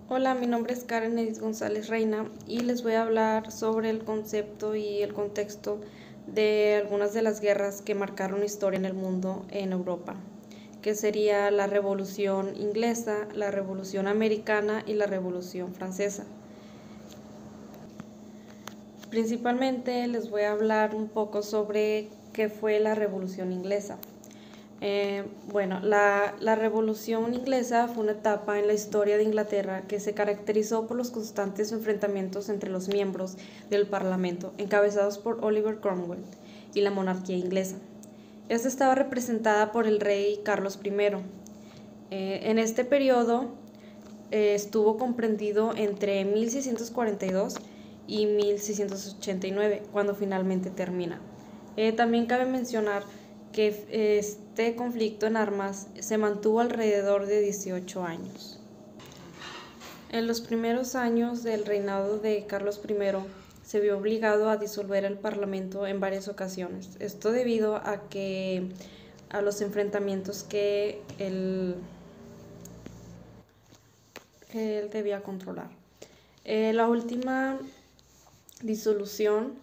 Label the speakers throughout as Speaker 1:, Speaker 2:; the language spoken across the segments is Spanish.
Speaker 1: Hola, mi nombre es Karen Edith González Reina y les voy a hablar sobre el concepto y el contexto de algunas de las guerras que marcaron historia en el mundo en Europa, que sería la Revolución Inglesa, la Revolución Americana y la Revolución Francesa. Principalmente les voy a hablar un poco sobre qué fue la Revolución Inglesa. La Revolución Inglesa fue una etapa en la historia de Inglaterra que se caracterizó por los constantes enfrentamientos entre los miembros del Parlamento, encabezados por Oliver Cromwell, y la monarquía inglesa. Esta estaba representada por el rey Carlos I. En este periodo estuvo comprendido entre 1642 y 1689, cuando finalmente termina. También cabe mencionar que este conflicto en armas se mantuvo alrededor de 18 años. En los primeros años del reinado de Carlos I se vio obligado a disolver el Parlamento en varias ocasiones. Esto debido a los enfrentamientos que él debía controlar. La última disolución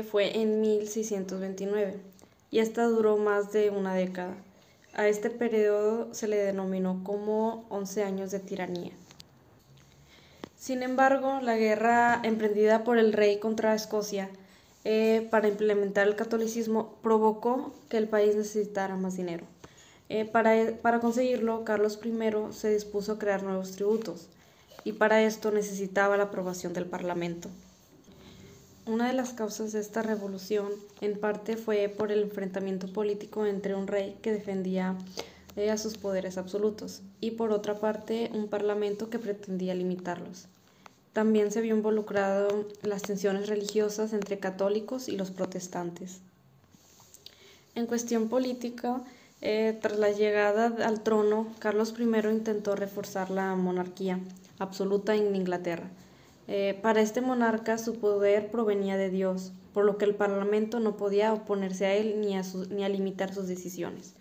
Speaker 1: fue en 1629 y esta duró más de una década. A este periodo se le denominó como 11 años de tiranía. Sin embargo, la guerra emprendida por el rey contra Escocia para implementar el catolicismo provocó que el país necesitara más dinero. Para conseguirlo, Carlos I se dispuso a crear nuevos tributos y para esto necesitaba la aprobación del Parlamento. Una de las causas de esta revolución en parte fue por el enfrentamiento político entre un rey que defendía a sus poderes absolutos y por otra parte un parlamento que pretendía limitarlos. También se vio involucrado las tensiones religiosas entre católicos y los protestantes. En cuestión política, tras la llegada al trono, Carlos I intentó reforzar la monarquía absoluta en Inglaterra. Para este monarca su poder provenía de Dios, por lo que el Parlamento no podía oponerse a él ni a limitar sus decisiones.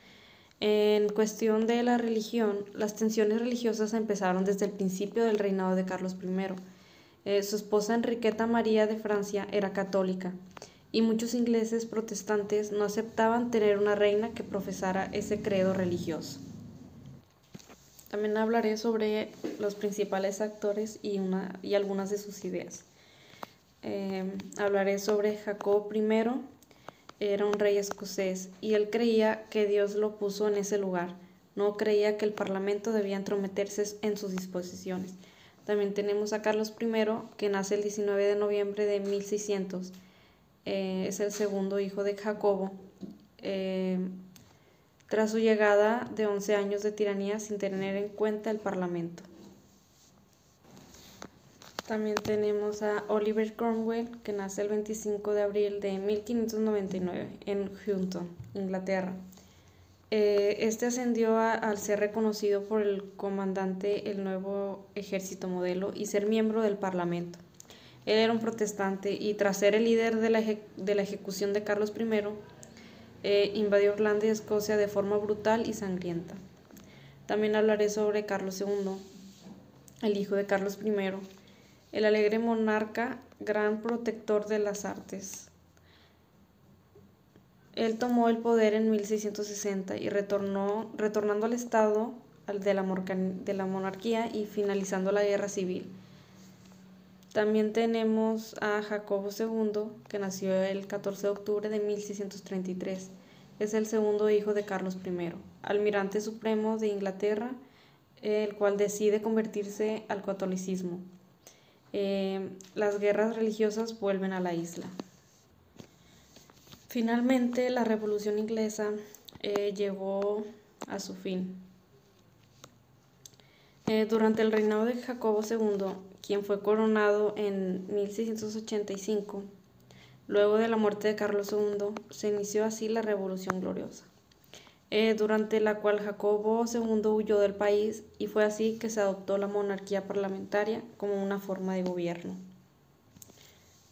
Speaker 1: En cuestión de la religión, las tensiones religiosas empezaron desde el principio del reinado de Carlos I. Su esposa Enriqueta María de Francia era católica y muchos ingleses protestantes no aceptaban tener una reina que profesara ese credo religioso. También hablaré sobre los principales actores y algunas de sus ideas. Hablaré sobre Jacobo I. Era un rey escocés y él creía que Dios lo puso en ese lugar. No creía que el Parlamento debía entrometerse en sus disposiciones. También tenemos a Carlos I, que nace el 19 de noviembre de 1600. Es el segundo hijo de Jacobo. Tras su llegada de 11 años de tiranía sin tener en cuenta el Parlamento. También tenemos a Oliver Cromwell, que nace el 25 de abril de 1599 en Houghton, Inglaterra. Este ascendió al ser reconocido por el comandante el nuevo ejército modelo y ser miembro del Parlamento. Él era un protestante y tras ser el líder de la ejecución de Carlos I, invadió Irlanda y Escocia de forma brutal y sangrienta. También hablaré sobre Carlos II, el hijo de Carlos I, el alegre monarca, gran protector de las artes. Él tomó el poder en 1660 y retornando al estado de la monarquía y finalizando la guerra civil. También tenemos a Jacobo II, que nació el 14 de octubre de 1633. Es el segundo hijo de Carlos I, almirante supremo de Inglaterra, el cual decide convertirse al catolicismo. Las guerras religiosas vuelven a la isla. Finalmente, la Revolución Inglesa llegó a su fin. Durante el reinado de Jacobo II, quien fue coronado en 1685, luego de la muerte de Carlos II, se inició así la Revolución Gloriosa, durante la cual Jacobo II huyó del país y fue así que se adoptó la monarquía parlamentaria como una forma de gobierno.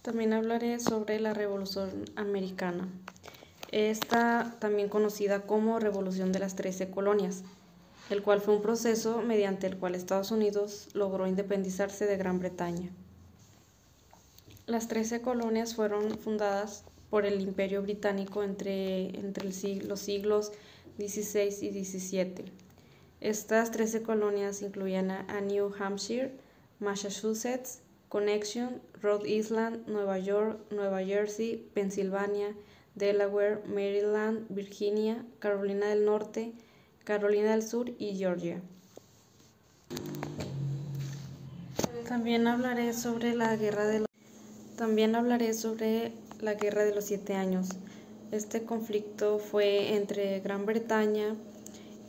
Speaker 1: También hablaré sobre la Revolución Americana, esta también conocida como Revolución de las 13 Colonias. el cual fue un proceso mediante el cual Estados Unidos logró independizarse de Gran Bretaña. Las 13 colonias fueron fundadas por el Imperio Británico entre los siglos XVI y XVII. Estas 13 colonias incluían a New Hampshire, Massachusetts, Connecticut, Rhode Island, Nueva York, Nueva Jersey, Pensilvania, Delaware, Maryland, Virginia, Carolina del Norte, Carolina del Sur y Georgia. También hablaré sobre la Guerra de los 7 años. Este conflicto fue entre Gran Bretaña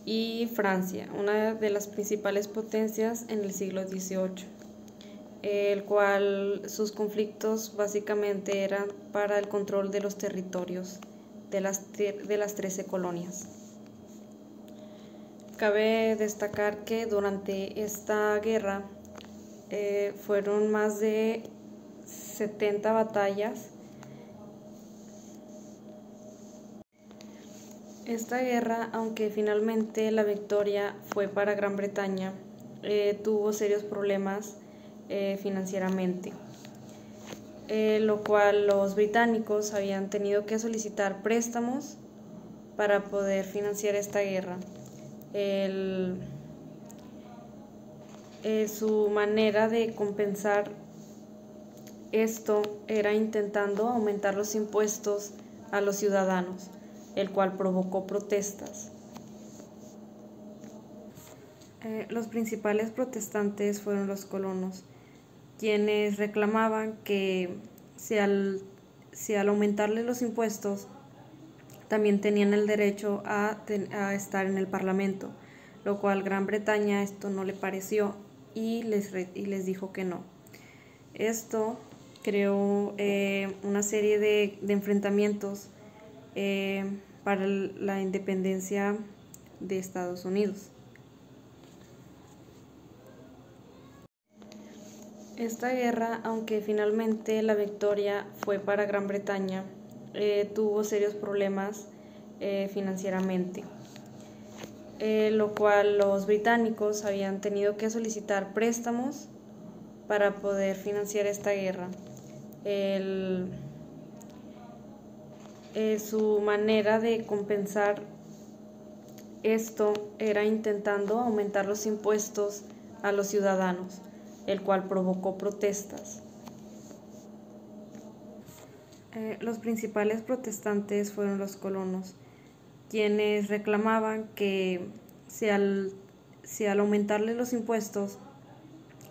Speaker 1: y Francia, una de las principales potencias en el siglo XVIII, el cual sus conflictos básicamente eran para el control de los territorios de las 13 colonias. Cabe destacar que durante esta guerra fueron más de 70 batallas. Esta guerra, aunque finalmente la victoria fue para Gran Bretaña, tuvo serios problemas financieramente, lo cual los británicos habían tenido que solicitar préstamos para poder financiar esta guerra. Su manera de compensar esto era intentando aumentar los impuestos a los ciudadanos, el cual provocó protestas. Los principales protestantes fueron los colonos, quienes reclamaban que si al aumentarle los impuestos también tenían el derecho a estar en el Parlamento, lo cual Gran Bretaña esto no le pareció y les dijo que no. Esto creó una serie de enfrentamientos para la independencia de Estados Unidos. Esta guerra, aunque finalmente la victoria fue para Gran Bretaña, tuvo serios problemas financieramente, lo cual los británicos habían tenido que solicitar préstamos para poder financiar esta guerra. Su manera de compensar esto era intentando aumentar los impuestos a los ciudadanos, el cual provocó protestas. Los principales protestantes fueron los colonos, quienes reclamaban que si al aumentarle los impuestos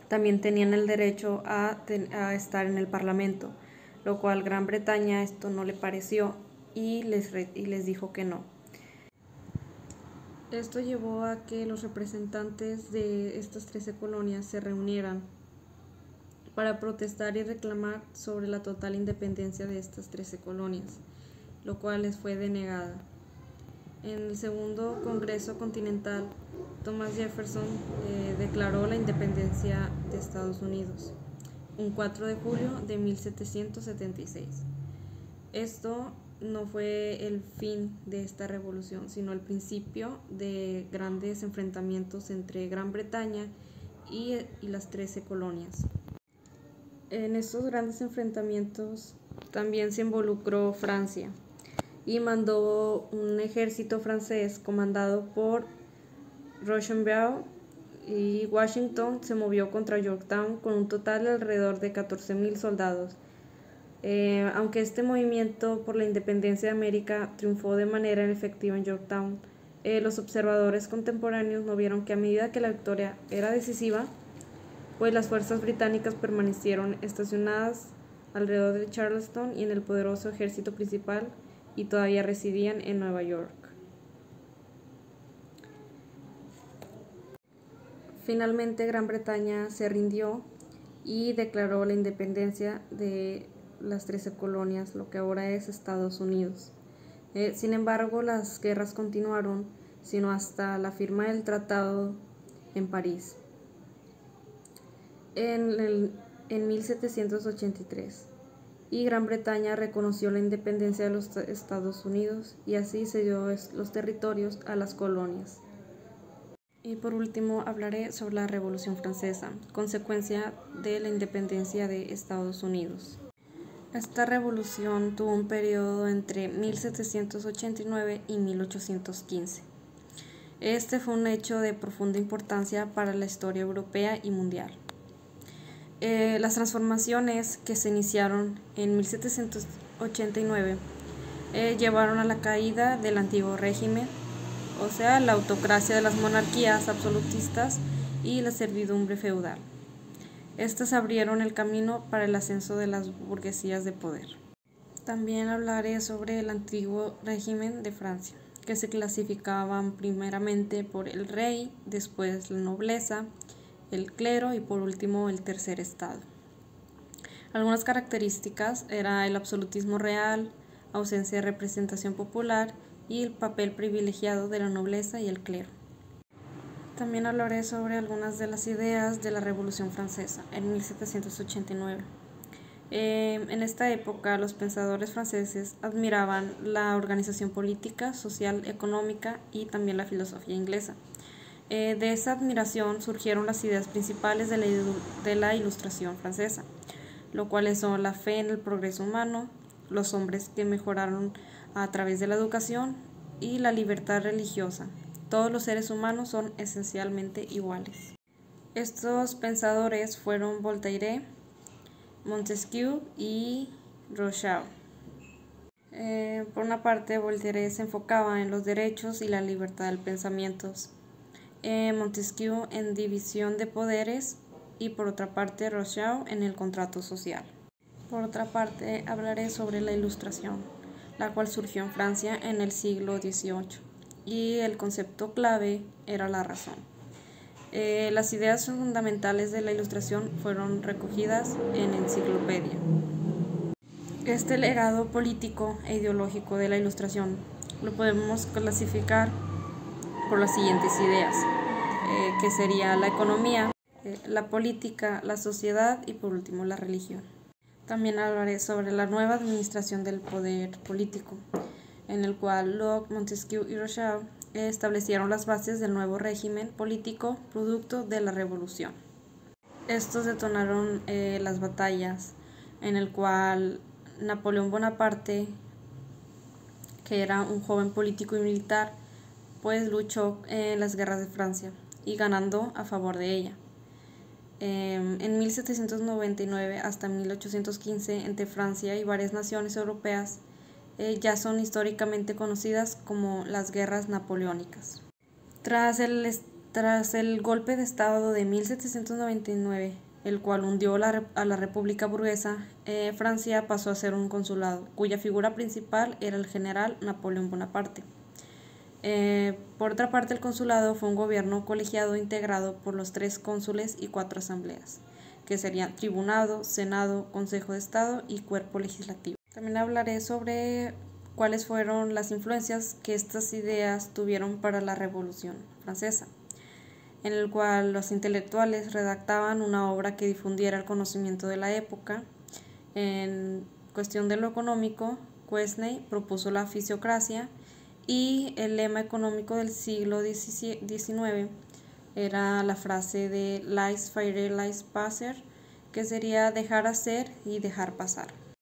Speaker 1: también tenían el derecho a estar en el Parlamento, lo cual Gran Bretaña esto no le pareció y les dijo que no. Esto llevó a que los representantes de estas 13 colonias se reunieran para protestar y reclamar sobre la total independencia de estas 13 colonias, lo cual les fue denegada. En el segundo Congreso Continental, Thomas Jefferson declaró la independencia de Estados Unidos, un 4 de julio de 1776. Esto no fue el fin de esta revolución, sino el principio de grandes enfrentamientos entre Gran Bretaña y las 13 colonias. En estos grandes enfrentamientos también se involucró Francia y mandó un ejército francés comandado por Rochambeau, y Washington se movió contra Yorktown con un total de alrededor de 14,000 soldados. Aunque este movimiento por la independencia de América triunfó de manera efectiva en Yorktown, los observadores contemporáneos no vieron que a medida que la victoria era decisiva, pues las fuerzas británicas permanecieron estacionadas alrededor de Charleston y en el poderoso ejército principal y todavía residían en Nueva York. Finalmente Gran Bretaña se rindió y declaró la independencia de las 13 colonias, lo que ahora es Estados Unidos. Sin embargo, las guerras continuaron, sino hasta la firma del tratado en París en 1783, y Gran Bretaña reconoció la independencia de los Estados Unidos y así cedió los territorios a las colonias. Y por último hablaré sobre la Revolución Francesa, consecuencia de la independencia de Estados Unidos. Esta revolución tuvo un periodo entre 1789 y 1815. Este fue un hecho de profunda importancia para la historia europea y mundial. Las transformaciones que se iniciaron en 1789 llevaron a la caída del antiguo régimen, o sea, la autocracia de las monarquías absolutistas y la servidumbre feudal. Estas abrieron el camino para el ascenso de las burguesías de poder. También hablaré sobre el antiguo régimen de Francia, que se clasificaban primeramente por el rey, después la nobleza, el clero y por último el tercer estado. Algunas características eran el absolutismo real, ausencia de representación popular y el papel privilegiado de la nobleza y el clero. También hablaré sobre algunas de las ideas de la Revolución Francesa en 1789. En esta época los pensadores franceses admiraban la organización política, social, económica y también la filosofía inglesa. De esa admiración surgieron las ideas principales de la Ilustración francesa, lo cuales son la fe en el progreso humano, los hombres que mejoraron a través de la educación y la libertad religiosa. Todos los seres humanos son esencialmente iguales. Estos pensadores fueron Voltaire, Montesquieu y Rousseau. Por una parte, Voltaire se enfocaba en los derechos y la libertad del pensamiento, Montesquieu en división de poderes y por otra parte Rousseau en el contrato social. Por otra parte, hablaré sobre la Ilustración, la cual surgió en Francia en el siglo XVIII. Y el concepto clave era la razón. Las ideas fundamentales de la Ilustración fueron recogidas en enciclopedia. Este legado político e ideológico de la Ilustración lo podemos clasificar por las siguientes ideas, que sería la economía, la política, la sociedad y por último la religión. También hablaré sobre la nueva administración del poder político, en el cual Locke, Montesquieu y Rousseau establecieron las bases del nuevo régimen político producto de la Revolución. Estos detonaron las batallas en el cual Napoleón Bonaparte, que era un joven político y militar, pues luchó en las guerras de Francia y ganando a favor de ella. En 1799 hasta 1815 entre Francia y varias naciones europeas ya son históricamente conocidas como las guerras napoleónicas. Tras el golpe de estado de 1799, el cual hundió a la República Burguesa, Francia pasó a ser un consulado, cuya figura principal era el general Napoleón Bonaparte. Por otra parte, el consulado fue un gobierno colegiado integrado por los 3 cónsules y 4 asambleas, que serían tribunado, senado, consejo de estado y cuerpo legislativo. También hablaré sobre cuáles fueron las influencias que estas ideas tuvieron para la Revolución Francesa, en el cual los intelectuales redactaban una obra que difundiera el conocimiento de la época. En cuestión de lo económico, Quesnay propuso la fisiocracia y el lema económico del siglo XIX era la frase de laissez-faire, laissez-passer, que sería dejar hacer y dejar pasar.